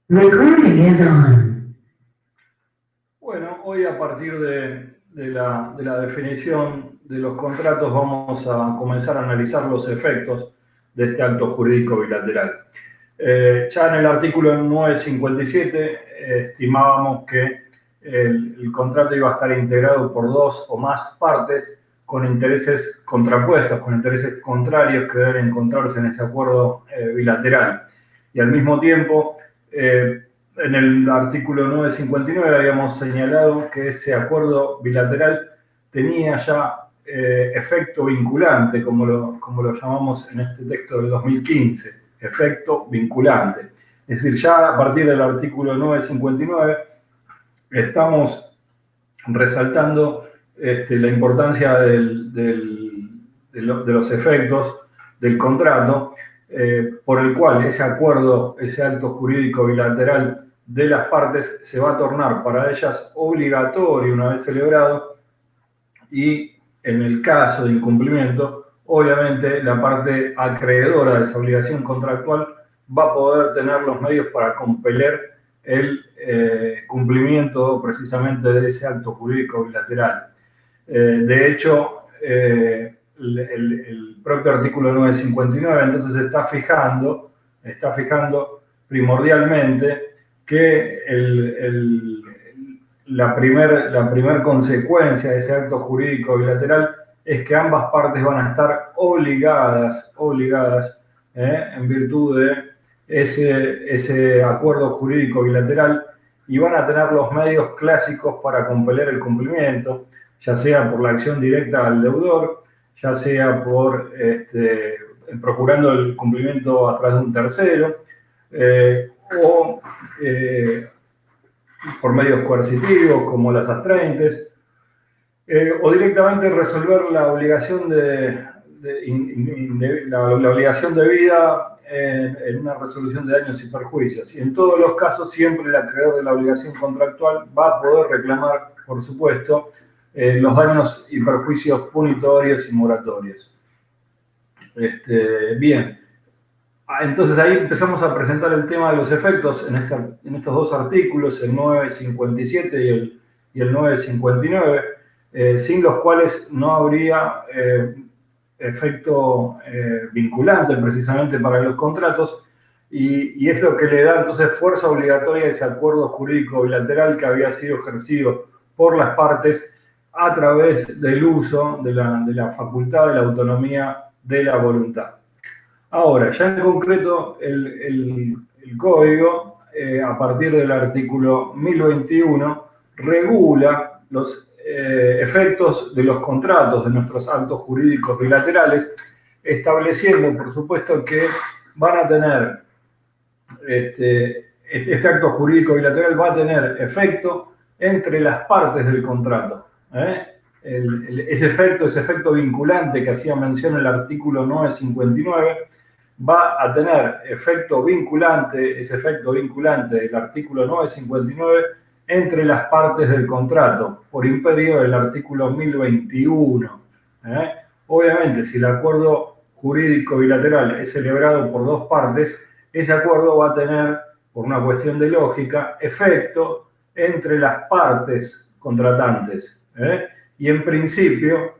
Recording is on. Bueno, hoy a partir de la definición de los contratos vamos a comenzar a analizar los efectos de este acto jurídico bilateral. Ya en el artículo 957 estimábamos que el contrato iba a estar integrado por dos o más partes con intereses contrapuestos, con intereses contrarios que deben encontrarse en ese acuerdo bilateral. Y al mismo tiempo, en el artículo 959 habíamos señalado que ese acuerdo bilateral tenía ya efecto vinculante, como lo llamamos en este texto del 2015, efecto vinculante. Es decir, ya a partir del artículo 959 estamos resaltando la importancia de los efectos del contrato, por el cual ese acuerdo, ese acto jurídico bilateral de las partes se va a tornar para ellas obligatorio una vez celebrado, y en el caso de incumplimiento, obviamente la parte acreedora de esa obligación contractual va a poder tener los medios para compeler el cumplimiento precisamente de ese acto jurídico bilateral. De hecho, el propio artículo 959 entonces está fijando primordialmente que la primer consecuencia de ese acto jurídico bilateral es que ambas partes van a estar obligadas en virtud de ese acuerdo jurídico bilateral, y van a tener los medios clásicos para compeler el cumplimiento, ya sea por la acción directa al deudor, ya sea por procurando el cumplimiento a través de un tercero, o por medios coercitivos como las astraentes, o directamente resolver la obligación la obligación debida en una resolución de daños y perjuicios. Y en todos los casos siempre el acreedor de la obligación contractual va a poder reclamar, por supuesto, los daños y perjuicios punitorios y moratorios. Bien, entonces ahí empezamos a presentar el tema de los efectos en estos dos artículos, el 957 y el 959, sin los cuales no habría efecto vinculante precisamente para los contratos, y es lo que le da entonces fuerza obligatoria a ese acuerdo jurídico bilateral que había sido ejercido por las partes a través del uso de la facultad de la autonomía de la voluntad. Ahora, ya en concreto, el código, a partir del artículo 1021, regula los efectos de los contratos de nuestros actos jurídicos bilaterales, estableciendo, por supuesto, que van a tener, este acto jurídico bilateral va a tener efecto entre las partes del contrato. Ese efecto vinculante que hacía mención el artículo 959, va a tener efecto vinculante, ese efecto vinculante del artículo 959 entre las partes del contrato, por imperio del artículo 1021. Obviamente, si el acuerdo jurídico bilateral es celebrado por dos partes, ese acuerdo va a tener, por una cuestión de lógica, efecto entre las partes contratantes. Y en principio,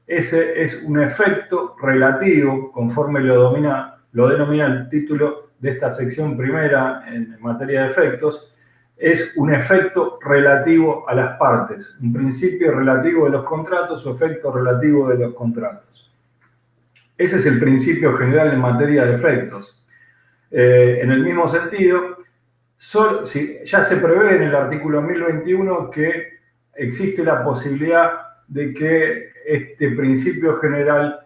ese es un efecto relativo, conforme lo denomina el título de esta sección primera en materia de efectos, es un efecto relativo a las partes, un principio relativo de los contratos o efecto relativo de los contratos. Ese es el principio general en materia de efectos. En el mismo sentido, ya se prevé en el artículo 1021 que existe la posibilidad de que este principio general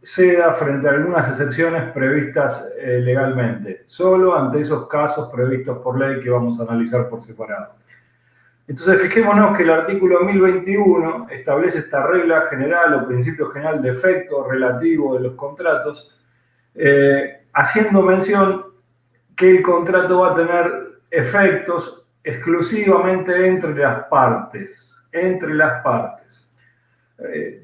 ceda frente a algunas excepciones previstas legalmente, solo ante esos casos previstos por ley que vamos a analizar por separado. Entonces, fijémonos que el artículo 1021 establece esta regla general o principio general de efecto relativo de los contratos, haciendo mención que el contrato va a tener efectos exclusivamente entre las partes.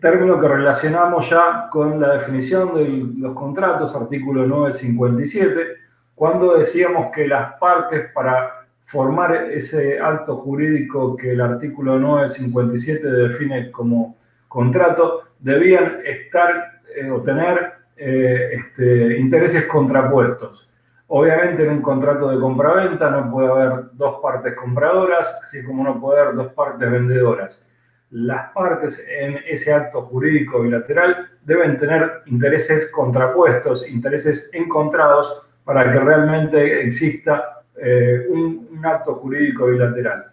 Término que relacionamos ya con la definición de los contratos, artículo 957, cuando decíamos que las partes para formar ese acto jurídico que el artículo 957 define como contrato debían estar o tener intereses contrapuestos. Obviamente en un contrato de compraventa no puede haber dos partes compradoras, así como no puede haber dos partes vendedoras. Las partes en ese acto jurídico bilateral deben tener intereses contrapuestos, intereses encontrados, para que realmente exista un acto jurídico bilateral.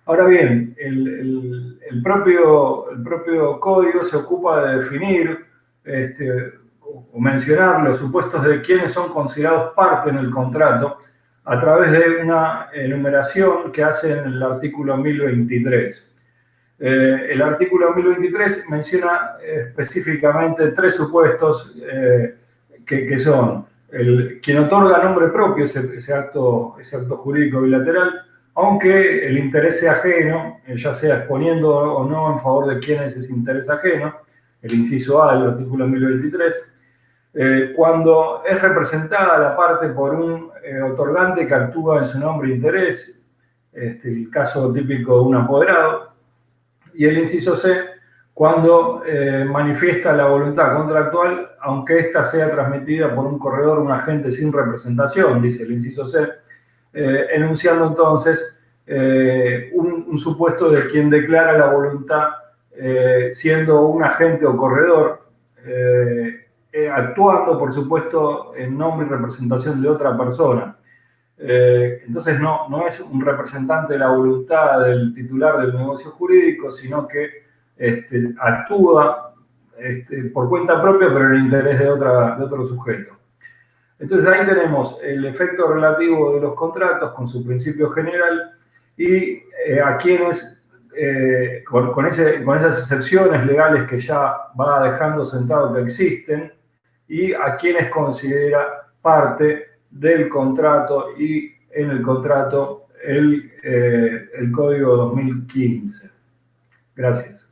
Ahora bien, el propio código se ocupa de definir o mencionar los supuestos de quienes son considerados parte en el contrato a través de una enumeración que hace en el artículo 1023. El artículo 1023 menciona específicamente tres supuestos que son quien otorga nombre propio, ese acto jurídico bilateral, aunque el interés sea ajeno, ya sea exponiendo o no en favor de quién es ese interés ajeno, el inciso A del artículo 1023, cuando es representada la parte por un otorgante que actúa en su nombre e interés, el caso típico de un apoderado, y el inciso C, cuando manifiesta la voluntad contractual, aunque ésta sea transmitida por un corredor o un agente sin representación, dice el inciso C, enunciando entonces un supuesto de quien declara la voluntad siendo un agente o corredor, actuando, por supuesto, en nombre y representación de otra persona. Entonces no es un representante de la voluntad del titular del negocio jurídico, sino que actúa por cuenta propia, pero en interés de otro sujeto. Entonces ahí tenemos el efecto relativo de los contratos con su principio general y a quienes, con esas excepciones legales que ya va dejando sentado que existen, y a quienes considera parte del contrato y en el contrato el Código 2015. Gracias.